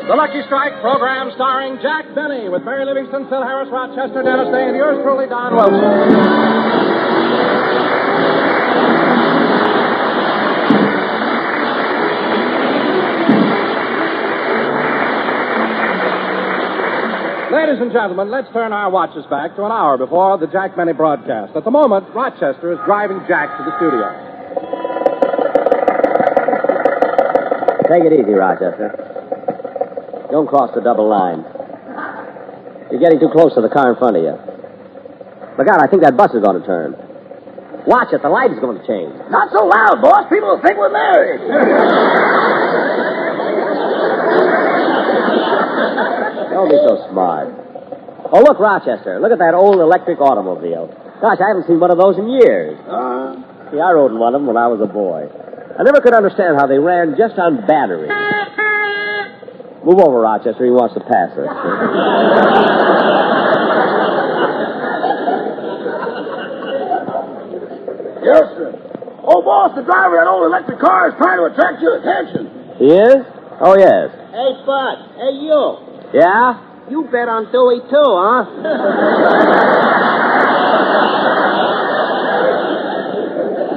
The Lucky Strike program starring Jack Benny with Mary Livingston, Phil Harris, Rochester Dennis, and yours truly, Don Wilson. Ladies and gentlemen, let's turn our watches back to an hour before the Jack Benny broadcast. At the moment, Rochester is driving Jack to the studio. Take it easy, Rochester. Don't cross the double line. You're getting too close to the car in front of you. Look out, I think that bus is going to turn. Watch it, the light is going to change. Not so loud, boss. People will think we're married. Don't be so smart. Oh, look, Rochester. Look at that old electric automobile. Gosh, I haven't seen one of those in years. See, I rode in one of them when I was a boy. I never could understand how they ran just on batteries. Move over, Rochester. He wants to pass us. Yes, sir. Oh, boss, the driver of that old electric car is trying to attract your attention. He is? Oh, yes. Hey, Bud. Hey, you. Yeah? You bet on Dewey, too, huh?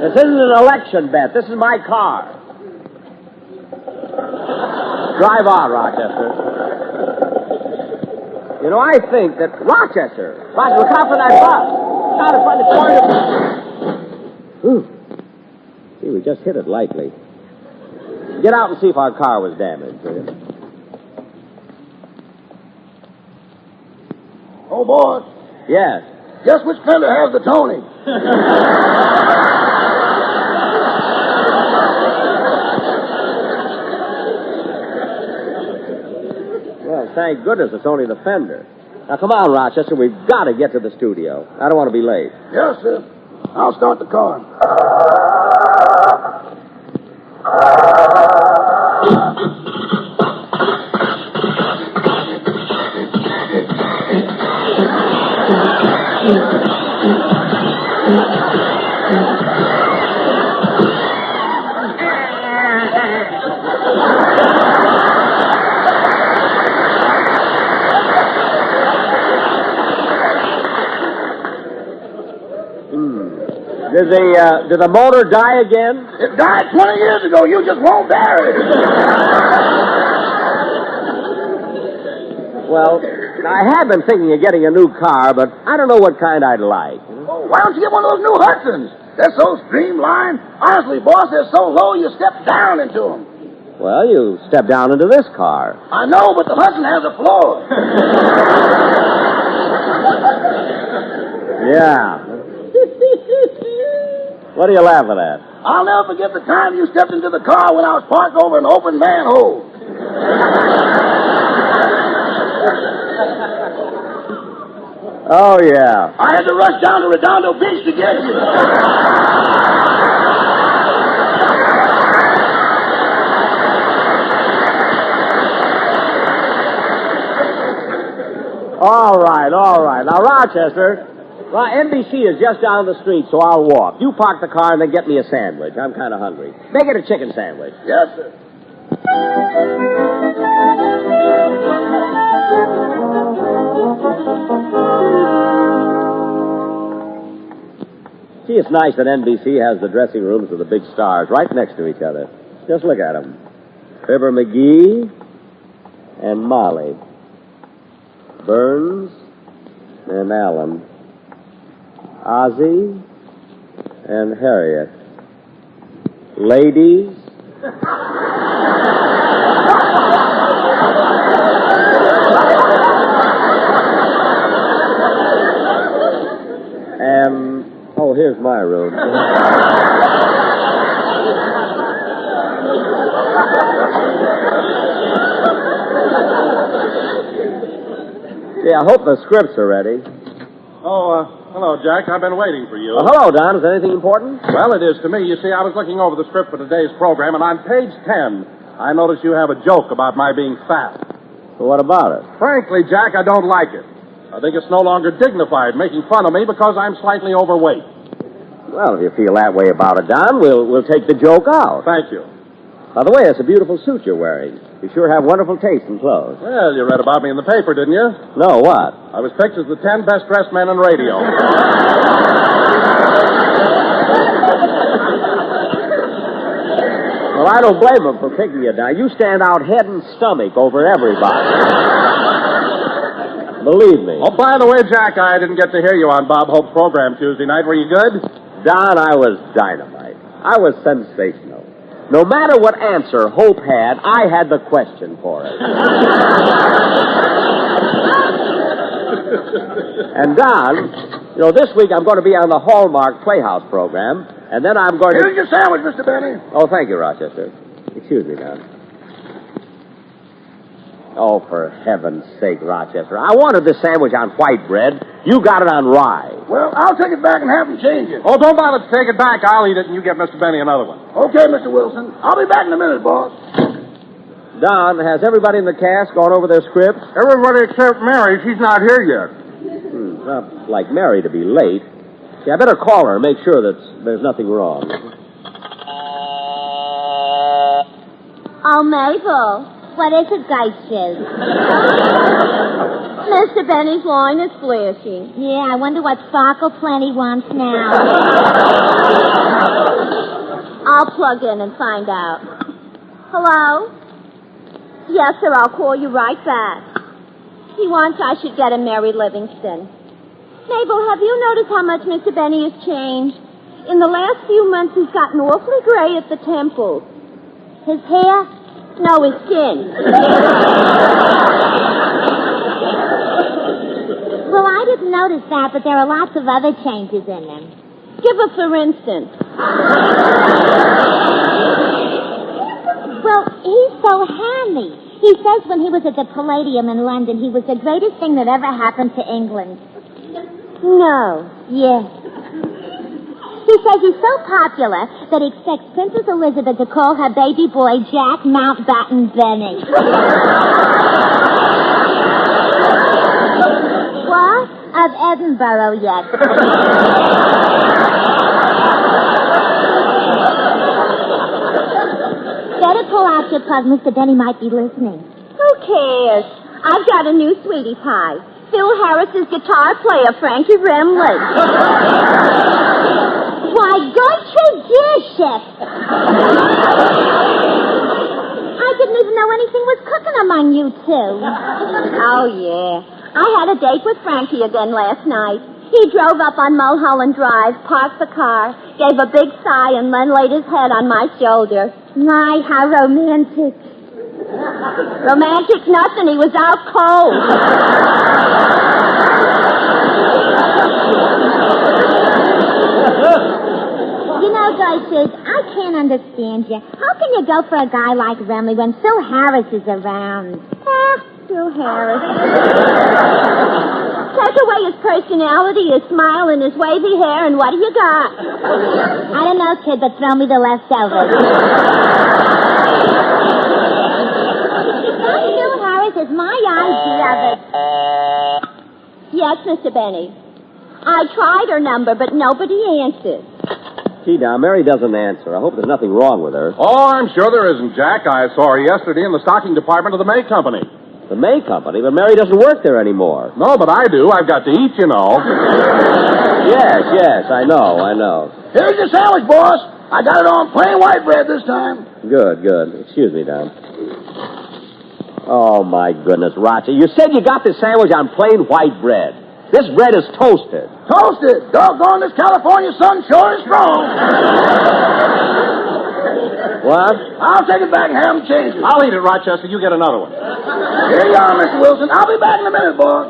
This isn't an election bet. This is my car. Drive on, Rochester. You know, I think that Rochester, look out for that bus. Out in front of the corner. See, we just hit it lightly. Get out and see if our car was damaged. Oh, boss. Yes. Guess which fender has the Tony? Well, thank goodness it's only the fender. Now, come on, Rochester. We've got to get to the studio. I don't want to be late. Yes, sir. I'll start the car. Did the motor die again? It died 20 years ago. You just won't bear it. Well, I have been thinking of getting a new car, but I don't know what kind I'd like. Oh, why don't you get one of those new Hudsons? They're so streamlined. Honestly, boss, they're so low you step down into them. Well, you step down into this car. I know, but the Hudson has a floor. Yeah. What are you laughing at? I'll never forget the time you stepped into the car when I was parked over an open manhole. Oh, yeah. I had to rush down to Redondo Beach to get you. All right. Now, Rochester, NBC is just down the street, so I'll walk. You park the car and then get me a sandwich. I'm kind of hungry. Make it a chicken sandwich. Yes, sir. See, it's nice that NBC has the dressing rooms of the big stars right next to each other. Just look at them. Fibber McGee and Molly. Burns and Allen. Ozzie and Harriet. Ladies. And, oh, here's my room. Yeah, I hope the scripts are ready. Oh, hello, Jack. I've been waiting for you. Hello, Don. Is there anything important? Well, it is to me. You see, I was looking over the script for today's program, and on page 10, I noticed you have a joke about my being fat. Well, what about it? Frankly, Jack, I don't like it. I think it's no longer dignified making fun of me because I'm slightly overweight. Well, if you feel that way about it, Don, we'll take the joke out. Thank you. By the way, it's a beautiful suit you're wearing. You sure have wonderful taste in clothes. Well, you read about me in the paper, didn't you? No, what? I was picked as the 10 best-dressed men in radio. Well, I don't blame them for picking you, Don. You stand out head and stomach over everybody. Believe me. Oh, by the way, Jack, I didn't get to hear you on Bob Hope's program Tuesday night. Were you good? Don, I was dynamite. I was sensational. No matter what answer Hope had, I had the question for it. And Don, this week I'm going to be on the Hallmark Playhouse program, and then I'm going to... Here's your sandwich, Mr. Benny. Oh, thank you, Rochester. Excuse me, Don. Oh, for heaven's sake, Rochester. I wanted this sandwich on white bread. You got it on rye. Well, I'll take it back and have them change it. Oh, don't bother to take it back. I'll eat it, and you get Mr. Benny another one. Okay, Mr. Wilson. I'll be back in a minute, boss. Don, has everybody in the cast gone over their scripts? Everybody except Mary. She's not here yet. Not like Mary to be late. See, I better call her and make sure that there's nothing wrong. Oh, Mabel. What is it, Geishes? Mr. Benny's line is flashing. Yeah, I wonder what Sparkle Plenty wants now. I'll plug in and find out. Hello? Yes, sir, I'll call you right back. He wants I should get him Mary Livingston. Mabel, have you noticed how much Mr. Benny has changed? In the last few months, he's gotten awfully gray at the temples. His hair? No, his skin. Well, I didn't notice that, but there are lots of other changes in him. Give a for instance. Well, he's so handy. He says when he was at the Palladium in London, he was the greatest thing that ever happened to England. No. Yes. He says he's so popular that he expects Princess Elizabeth to call her baby boy Jack Mountbatten Benny. What? Of Edinburgh yet. Better pull out your plug. Mr. Benny might be listening. Who cares? I've got a new sweetie pie. Phil Harris's guitar player, Frankie Remley. Why, good tradition. I didn't even know anything was cooking among you two. Oh, yeah. I had a date with Frankie again last night. He drove up on Mulholland Drive, parked the car, gave a big sigh, and then laid his head on my shoulder. My, how romantic. Romantic nothing. He was out cold. You know, Geishes, I can't understand you. How can you go for a guy like Remley when Phil Harris is around? Phil Harris. Take away his personality, his smile, and his wavy hair, and what do you got? I don't know, kid, but throw me the leftovers. Phil Harris is my idea of it. Yes, Mr. Benny. I tried her number, but nobody answered. Gee, now, Mary doesn't answer. I hope there's nothing wrong with her. Oh, I'm sure there isn't, Jack. I saw her yesterday in the stocking department of the May Company. The May Company? But Mary doesn't work there anymore. No, but I do. I've got to eat, you know. Yes, I know. Here's your sandwich, boss. I got it on plain white bread this time. Good. Excuse me, Don. Oh, my goodness, Roger. You said you got this sandwich on plain white bread. This bread is toasted. Toasted. Doggone, this California sun sure is strong. What? I'll take it back and have them change it. I'll eat it, Rochester. You get another one. Here you are, Mr. Wilson. I'll be back in a minute, boss.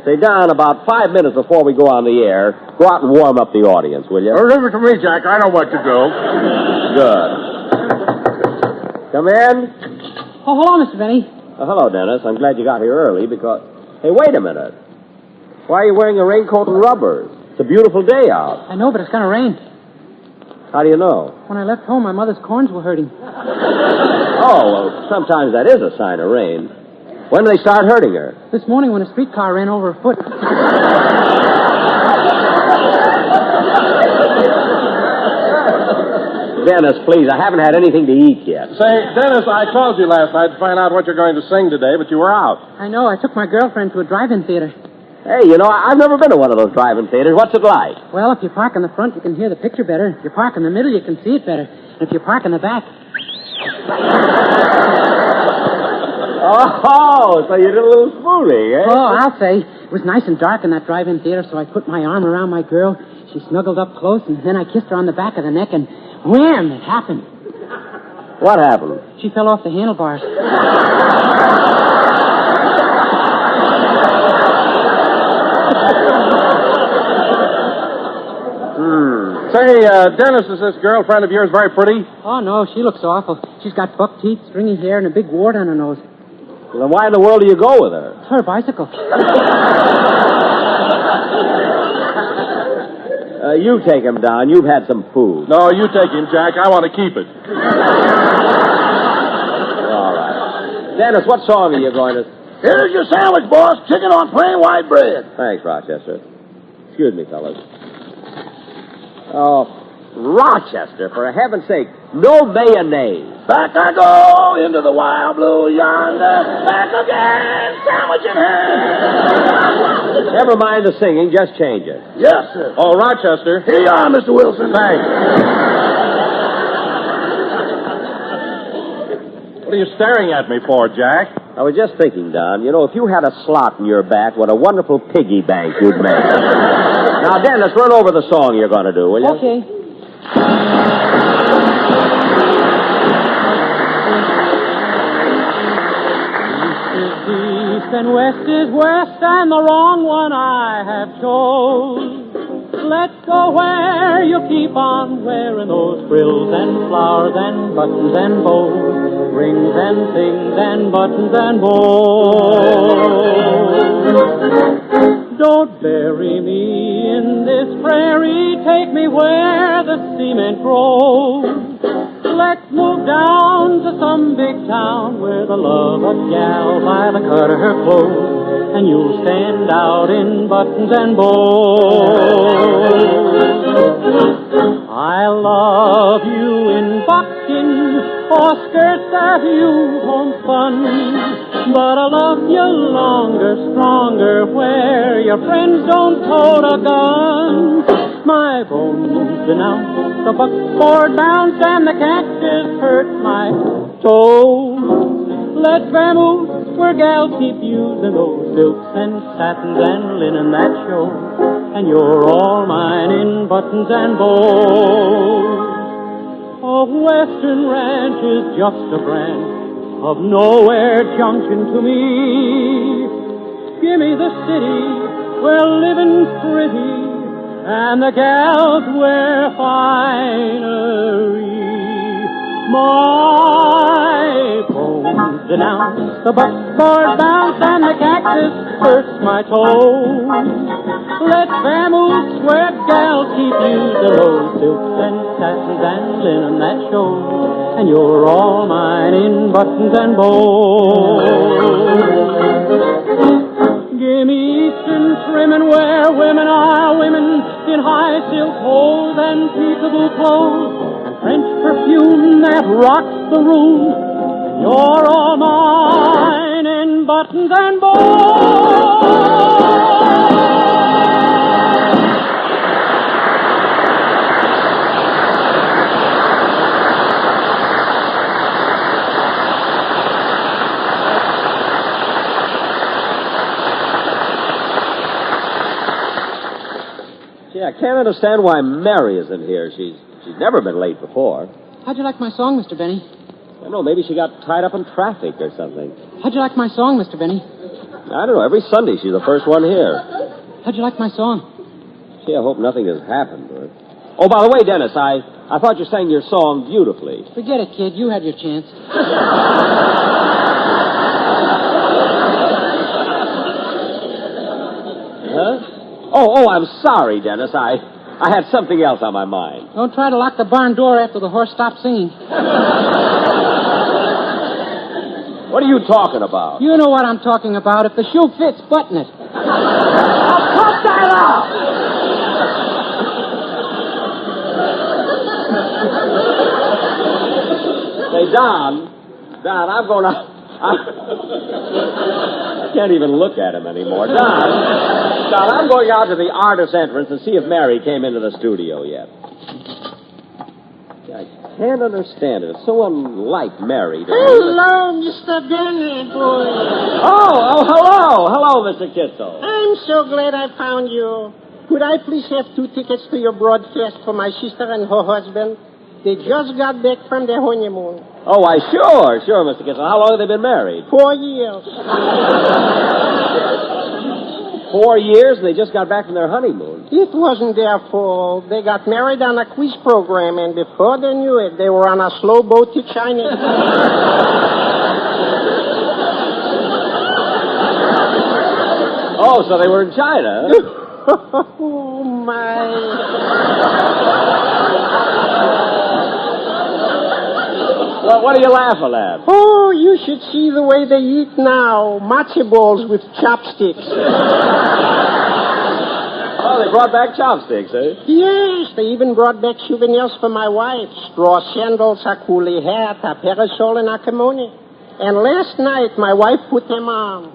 Say, Don, about 5 minutes before we go on the air, go out and warm up the audience, will you? Leave it to me, Jack. I know what to do. Good. Come in. Oh, hello, Mr. Benny. Hello, Dennis. I'm glad you got here early because... Hey, wait a minute. Why are you wearing a raincoat and rubbers? It's a beautiful day out. I know, but it's going to rain. How do you know? When I left home, my mother's corns were hurting. Oh, well, sometimes that is a sign of rain. When do they start hurting her? This morning when a streetcar ran over her foot. Dennis, please. I haven't had anything to eat yet. Say, Dennis, I called you last night to find out what you're going to sing today, but you were out. I know. I took my girlfriend to a drive-in theater. Hey, I've never been to one of those drive-in theaters. What's it like? Well, if you park in the front, you can hear the picture better. If you park in the middle, you can see it better. And if you park in the back... Oh, so you did a little spooning, eh? Oh, I'll say. It was nice and dark in that drive-in theater, so I put my arm around my girl. She snuggled up close, and then I kissed her on the back of the neck, and wham, it happened. What happened? She fell off the handlebars. Say, Dennis, is this girlfriend of yours very pretty? Oh, no, she looks awful. She's got buck teeth, stringy hair, and a big wart on her nose. Well, then why in the world do you go with her? It's her bicycle. You take him down. You've had some food. No, you take him, Jack. I want to keep it. All right. Dennis, what song are you going to... Here's your sandwich, boss. Chicken on plain white bread. Thanks, Rochester. Excuse me, fellas. Oh, Rochester, for heaven's sake, no mayonnaise. Back I go into the wild blue yonder. Back again, sandwich in hand. Never mind the singing, just change it. Yes, sir. Oh, Rochester. Here you are, Mr. Wilson. Thanks. What are you staring at me for, Jack? I was just thinking, Don, if you had a slot in your back, what a wonderful piggy bank you'd make. Now, Dennis, run over the song you're going to do, will you? Okay. East and west is west, and the wrong one I have chose. Let's go where you keep on wearing those frills and flowers and buttons and bows, rings and things and buttons and bows. Don't bury me in this prairie, take me where the cement grows. Let's move down to some big town where the love a gal by the cut of her clothes, and you'll stand out in buttons and I love you in buckskin or skirts that you homespun, but I love you longer, stronger where your friends don't tote a gun. My bones denounce the buckboard bounce and the cactus hurt my toes. Let's vamoose where gals keep using those silks and satins and linen that show, and you're all mine in buttons and bows. A western ranch is just a branch of nowhere junction to me. Give me the city where living's pretty and the gals wear finery. My bones denounce the buckboard bounce and the cactus hurts my toes. Let's vamoose where gals keep using those silks and satins and linen that shows, and you're all mine in buttons and bows. Give me eastern trimming where women are women in high silk hose and peaceable clothes, and French perfume that rocks the room, and you're all mine in buttons and bows. Yeah, I can't understand why Mary isn't here. She's never been late before. How'd you like my song, Mr. Benny? I don't know, maybe she got tied up in traffic or something. How'd you like my song, Mr. Benny? I don't know, every Sunday she's the first one here. How'd you like my song? Gee, I hope nothing has happened to her. Oh, by the way, Dennis, I thought you sang your song beautifully. Forget it, kid. You had your chance. Huh? Oh, I'm sorry, Dennis. I had something else on my mind. Don't try to lock the barn door after the horse stops singing. What are you talking about? You know what I'm talking about. If the shoe fits, button it. Cut that out! Say, Don, I'm going to... I can't even look at him anymore. Don, I'm going out to the artist entrance to see if Mary came into the studio yet. I can't understand it. It's so unlike Mary. Hello, Mr. Dennis, boy. Oh, hello. Hello, Mr. Kitzel. I'm so glad I found you. Could I please have 2 tickets to your broadcast for my sister and her husband? They just got back from their honeymoon. Oh, why, sure, Mr. Kitzel. How long have they been married? 4 years. 4 years, and they just got back from their honeymoon. It wasn't their fault. They got married on a quiz program, and before they knew it, they were on a slow boat to China. Oh, so they were in China. Oh, my. Well, what are you laughing at? Oh, you should see the way they eat now. Matzo balls with chopsticks. Oh, they brought back chopsticks, eh? Yes, they even brought back souvenirs for my wife. Straw sandals, a coolie hat, a parasol, and a kimono. And last night, my wife put them on.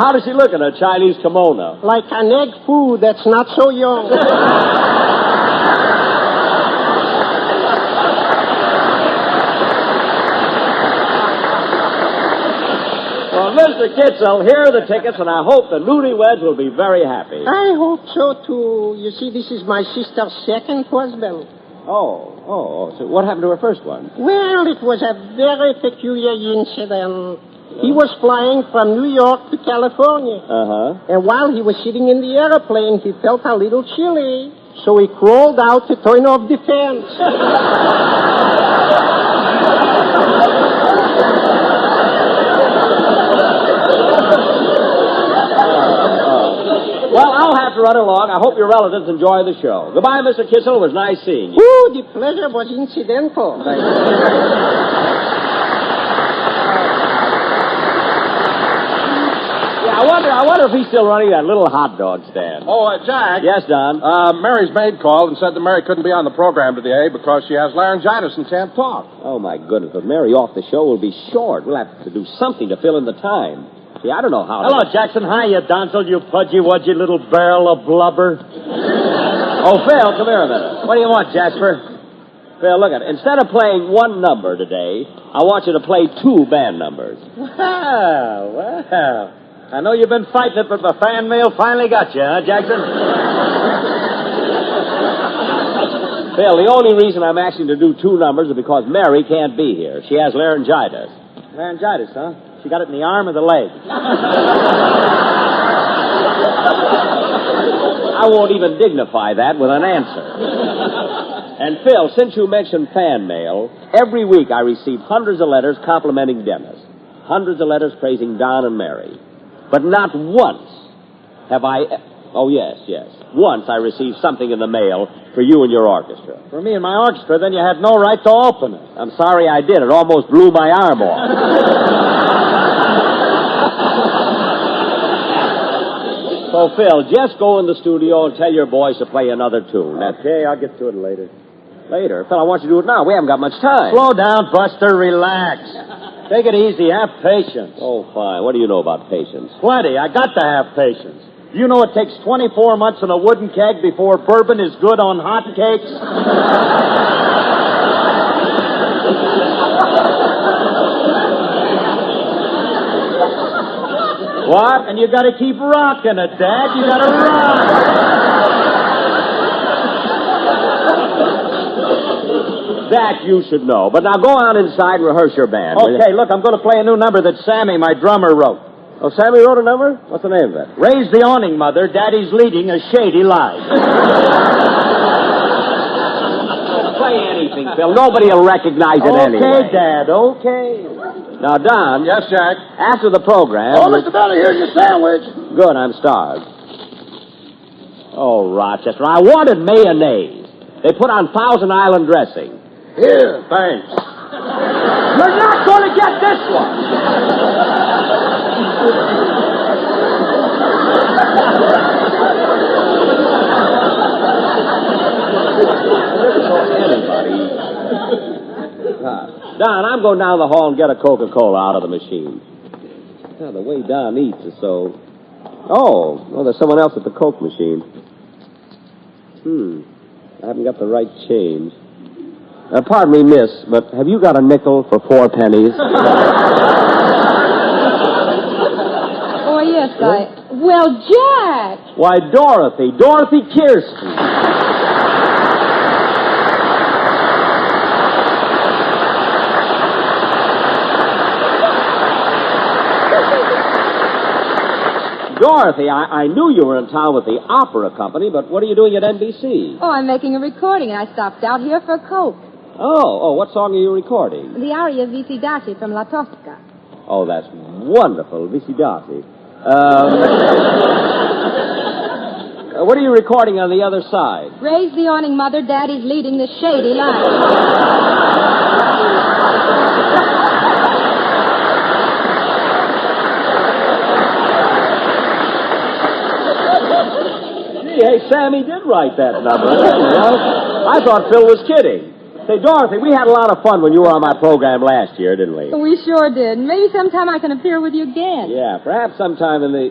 How does she look in a Chinese kimono? Like an egg foo that's not so young. Well, Mr. Kitzel, here are the tickets, and I hope the newlyweds will be very happy. I hope so, too. You see, this is my sister's second husband. Oh. So what happened to her first one? Well, it was a very peculiar incident. He was flying from New York to California. Uh-huh. And while he was sitting in the airplane, he felt a little chilly. So he crawled out to turn off the fans. Well, I'll have to run along. I hope your relatives enjoy the show. Goodbye, Mr. Kitzel. It was nice seeing you. Ooh, the pleasure was incidental. I wonder if he's still running that little hot dog stand. Oh, Jack. Yes, Don? Mary's maid called and said that Mary couldn't be on the program today because she has laryngitis and can't talk. Oh, my goodness. But Mary off the show will be short. We'll have to do something to fill in the time. See, I don't know how Hello, Jackson. Hi, you Donzel, you pudgy-wudgy little barrel of blubber. Oh, Phil, come here a minute. What do you want, Jasper? Phil, look at it. Instead of playing one number today, I want you to play 2 band numbers. Well. I know you've been fighting it, but the fan mail finally got you, huh, Jackson? Phil, the only reason I'm asking to do 2 numbers is because Mary can't be here. She has laryngitis. Laryngitis, huh? She got it in the arm or the leg? I won't even dignify that with an answer. And, Phil, since you mentioned fan mail, every week I receive hundreds of letters complimenting Dennis. Hundreds of letters praising Don and Mary. But not once have I... Oh, yes. Once I received something in the mail for you and your orchestra. For me and my orchestra, then you had no right to open it. I'm sorry I did. It almost blew my arm off. So, Phil, just go in the studio and tell your boys to play another tune. Okay, I'll get to it later. Later? Phil, I want you to do it now. We haven't got much time. Slow down, Buster. Relax. Take it easy. Have patience. Oh, fine. What do you know about patience? Plenty. I got to have patience. You know it takes 24 months in a wooden keg before bourbon is good on hot cakes? What? And you got to keep rocking it, Dad. You got to rock. That you should know. But now go on inside and rehearse your band. Okay, look, I'm going to play a new number that Sammy, my drummer, wrote. Oh, Sammy wrote a number? What's the name of it? Raise the awning, Mother. Daddy's leading a shady life. Play anything, Phil. Nobody will recognize it anyway. Okay, Dad, okay. Now, Don. Yes, Jack? After the program... Oh, Mr. Belly, here's your sandwich. Good, I'm starved. Oh, Rochester, I wanted mayonnaise. They put on Thousand Island dressing. Here, thanks. You're not going to get this one. Don, I'm going down the hall and get a Coca-Cola out of the machine. Now, the way Don eats is so... Oh, well, there's someone else at the Coke machine. I haven't got the right change. Pardon me, miss, but have you got a nickel for 4 pennies? Oh, yes, Well, Jack! Why, Dorothy Kirsten. Dorothy, I knew you were in town with the opera company, but what are you doing at NBC? Oh, I'm making a recording, and I stopped out here for a Coke. Oh, what song are you recording? The aria Visidati from La Tosca. Oh, that's wonderful, Visidati. What are you recording on the other side? Raise the awning, Mother. Daddy's leading the shady life. Hey, Sammy did write that number. I thought Phil was kidding. Say, Dorothy, we had a lot of fun when you were on my program last year, didn't we? We sure did. Maybe sometime I can appear with you again. Yeah, perhaps sometime in the...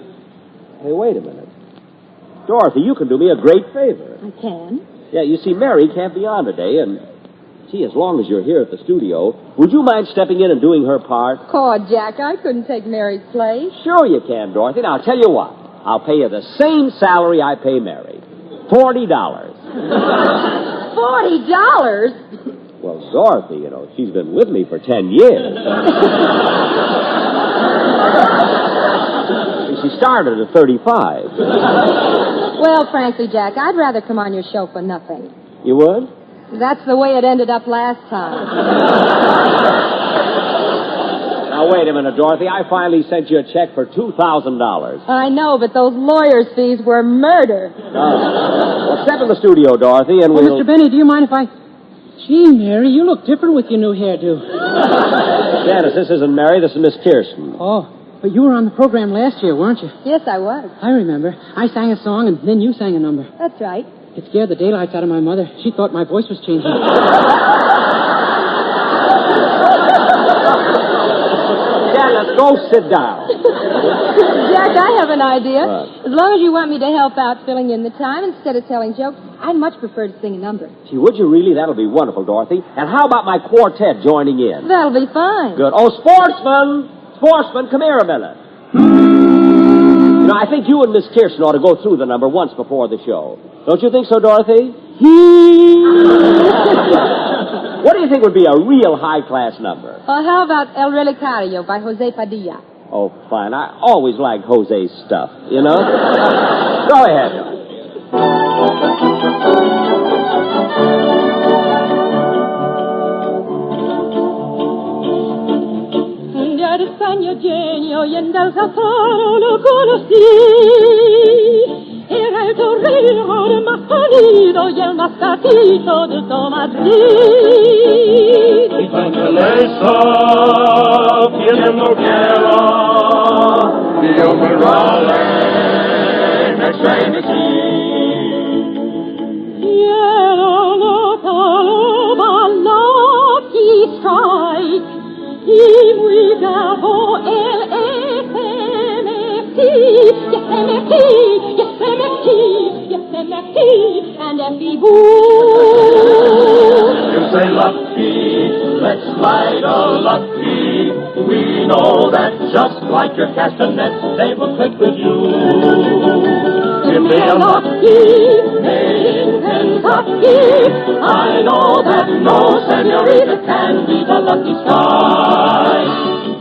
Hey, wait a minute. Dorothy, you can do me a great favor. I can? Yeah, you see, Mary can't be on today, and... Gee, as long as you're here at the studio, would you mind stepping in and doing her part? Oh, Jack, I couldn't take Mary's place. Sure you can, Dorothy. Now, I'll tell you what. I'll pay you the same salary I pay Mary. $40. $40? Well, Dorothy, you know, she's been with me for 10 years. She started at 35. Well, frankly, Jack, I'd rather come on your show for nothing. You would? That's the way it ended up last time. Now, wait a minute, Dorothy. I finally sent you a check for $2,000. I know, but those lawyer's fees were murder. Well, step in the studio, Dorothy, and we'll... Mr. Benny, do you mind if I... Gee, Mary, you look different with your new hairdo. Dennis, this isn't Mary. This is Miss Kirsten. Oh, but you were on the program last year, weren't you? Yes, I was. I remember. I sang a song, and then you sang a number. That's right. It scared the daylights out of my mother. She thought my voice was changing. Dennis, go sit down. Jack, I have an idea. What? As long as you want me to help out filling in the time instead of telling jokes, I'd much prefer to sing a number. Gee, would you really? That'll be wonderful, Dorothy. And how about my quartet joining in? That'll be fine. Good. Oh, sportsman, come here a minute. You know, I think you and Miss Kirsten ought to go through the number once before the show. Don't you think so, Dorothy? What do you think would be a real high-class number? How about El Relicario by Jose Padilla? Oh, fine. I always liked Jose's stuff, you know? Go ahead. Ya de España genio y en del Zafaro lo conocí. Era el torero más sonido y el más gatito de todo Madrid. Y Candeleza, pidiendo quiera, Dio Morale, next extremity. Quiero notarlo ballotti strike, y muy bravo el SMFT, yes MFT, yes MFT, yes MFT, and FB Boo. You say lucky, let's ride a lucky. We know that just like your castanets, they will click with you. Give me a lucky, made in Kentucky. I know that no senorita can be the lucky strike.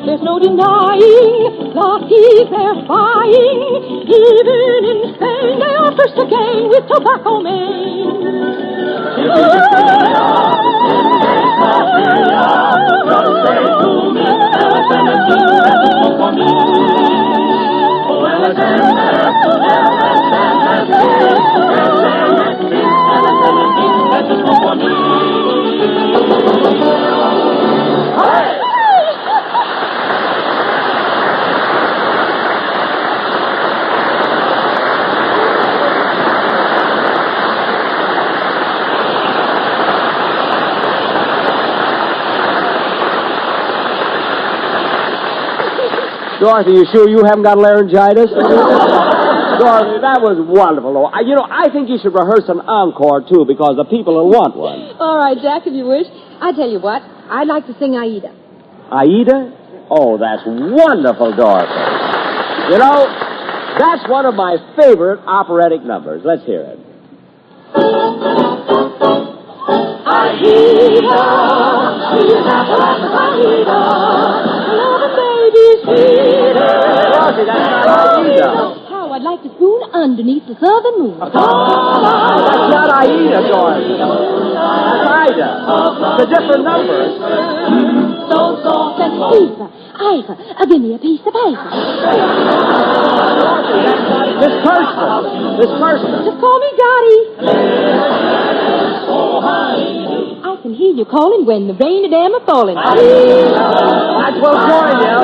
There's no denying, Lucky's they're buying. Even in Spain, they are first again with tobacco mane. Give me the just say to me, Alexander, that's a smoke for me. Oh, Alexander, that's a smoke for me. Hey! Dorothy, you sure you haven't got laryngitis? Dorothy, that was wonderful. I think you should rehearse an encore, too, because the people will want one. All right, Jack, if you wish. I tell you what, I'd like to sing Aida. Aida? Oh, that's wonderful, Dorothy. That's one of my favorite operatic numbers. Let's hear it. Aida, she's apple apple Aida. Love baby's sweeter. Dorothy, that's not Aida. How I'd like to spoon underneath the southern moon. That's not Aida, Dorothy. That's Aida. It's a different number. So soft and Eva, give me a piece of paper. Miss Kirsten. Just call me Dottie. I can hear you calling when the rain and dam are falling. Maxwell join you.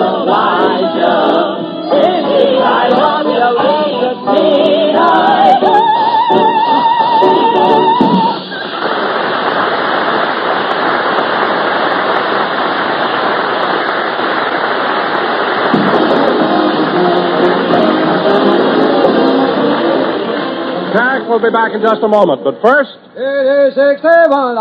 Jack will be back in just a moment, but first... It is 61.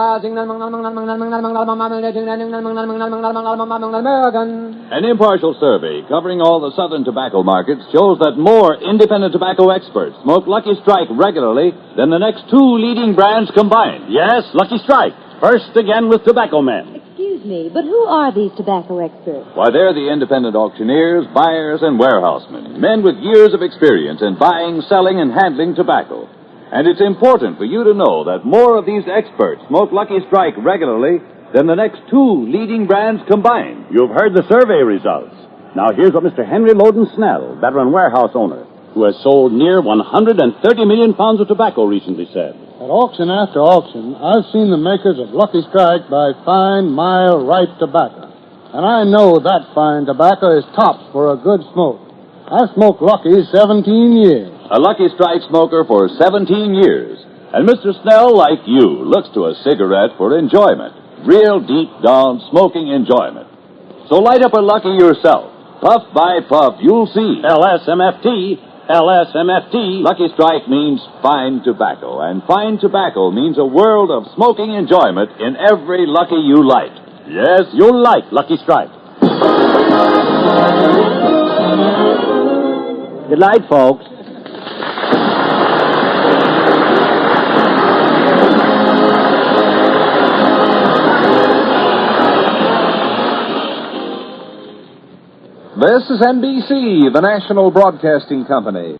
An impartial survey covering all the southern tobacco markets shows that more independent tobacco experts smoke Lucky Strike regularly than the next two leading brands combined. Yes, Lucky Strike. First again with tobacco men. Excuse me, but who are these tobacco experts? Why, they're the independent auctioneers, buyers, and warehousemen. Men with years of experience in buying, selling, and handling tobacco. And it's important for you to know that more of these experts smoke Lucky Strike regularly than the next two leading brands combined. You've heard the survey results. Now here's what Mr. Henry Loden Snell, veteran warehouse owner, who has sold near 130 million pounds of tobacco recently said. At auction after auction, I've seen the makers of Lucky Strike buy fine, mild, ripe tobacco. And I know that fine tobacco is tops for a good smoke. I've smoked Lucky 17 years. A Lucky Strike smoker for 17 years. And Mr. Snell, like you, looks to a cigarette for enjoyment. Real deep down smoking enjoyment. So light up a Lucky yourself. Puff by puff, you'll see. LSMFT. Lucky Strike means fine tobacco. And fine tobacco means a world of smoking enjoyment in every Lucky you light. Yes, you'll like Lucky Strike. Good night, folks. This is NBC, the national broadcasting company.